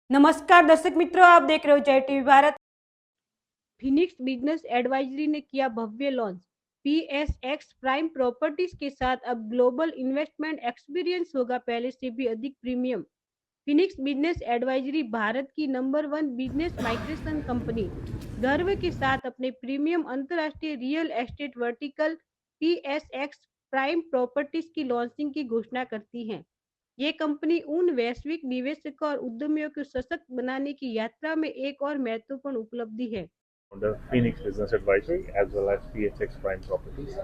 नमस्कार दर्शक मित्रों, आप देख रहे हो जय TV Bharat. Phoenix business advisory ने किया भव्य लॉन्च। पीएसएक्स प्राइम प्रॉपर्टीज के साथ अब ग्लोबल इन्वेस्टमेंट एक्सपीरियंस होगा पहले से भी अधिक premium. Phoenix business advisory Bharat की नंबर 1 बिजनेस माइग्रेशन कंपनी गर्व के साथ अपने प्रीमियम अंतर्राष्ट्रीय real estate vertical PSX prime properties की लॉन्चिंग की घोषणा करती है। ये कंपनी उन वैश्विक निवेशकों और उद्यमियों को सशक्त बनाने की यात्रा में एक और महत्वपूर्ण उपलब्धि है। under Phoenix Business Advisory as well as PHX Prime Properties,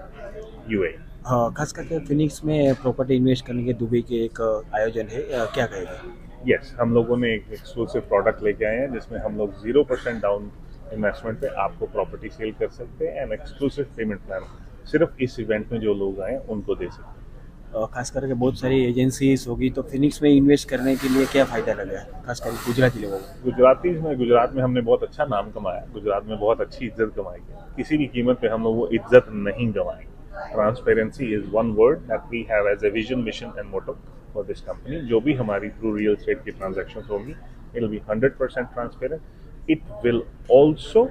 UAE. हाँ, खास करके फिनिक्स में प्रॉपर्टी इन्वेस्ट करने के दुबई के एक आयोजन है, क्या कहेगा? यस, हम लोगों ने एक एक्सक्लूसिव प्रोडक्ट लेके आए हैं जिसमें हम लोग 0% डाउन इन्वेस्टमेंट पे आपको प्रॉपर्टी सेल कर सकते हैं एंड एक्सक्लूसिव पेमेंट प्लान सिर्फ इस इवेंट में जो लोग आए उनको दे सकते हैं। खास करके बहुत सारी एजेंसीज होगी, तो फिनिक्स में इन्वेस्ट करने के लिए क्या फ़ायदा लगा है, खास करके गुजराती लोगों को? गुजरात में हमने बहुत अच्छा नाम कमाया, गुजरात में बहुत अच्छी इज्जत कमाई है। किसी भी कीमत पे हम लोग वो इज्जत नहीं गंवाएंगे। Transparency is one word that we have as a vision, mission and motto for this company. जो भी हमारी थ्रू रियल एस्टेट की ट्रांजैक्शंस होंगी, it will be 100% transparent. It will also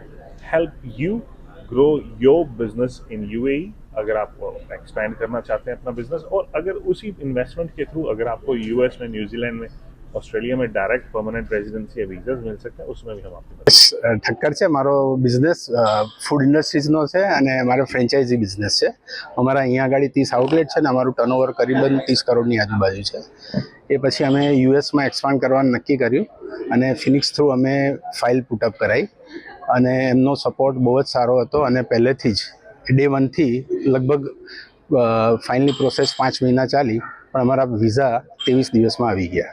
help you grow your business in UAE अगर आप expand करना चाहते हैं अपना बिजनेस, और अगर उसी इन्वेस्टमेंट के थ्रू अगर आपको यूएस में, न्यूजीलैंड में, ऑस्ट्रेलिया में डायरेक्ट परमानेंट रेजिडेंसी या वीजा मिल सकते हैं, उसमें भी हम आपको ઠક્કર છે મારો બિઝનેસ ફૂડ ઇન્ડસ્ટ્રીઝનો છે અને મારો ફ્રેન્ચાઇઝી બિઝનેસ છે. અમારા અહીંયા આગળ 30 આઉટલેટ છે ને અમારું ટર્નઓવર કરીબન 30 કરોડની આજુબાજુ છે. એ પછી અમે યુએસમાં એક્સપાન્ડ કરવાનું નક્કી કર્યું અને ફિનિક્સ થ્રુ અમે ફાઇલ પુટઅપ કરાવી અને એમનો સપોર્ટ બહુ જ સારો હતો અને પહેલેથી જ ડે 1થી લગભગ ફાઇલની પ્રોસેસ 5 મહિના ચાલી પણ અમારા વિઝા 23 દિવસમાં આવી ગયા.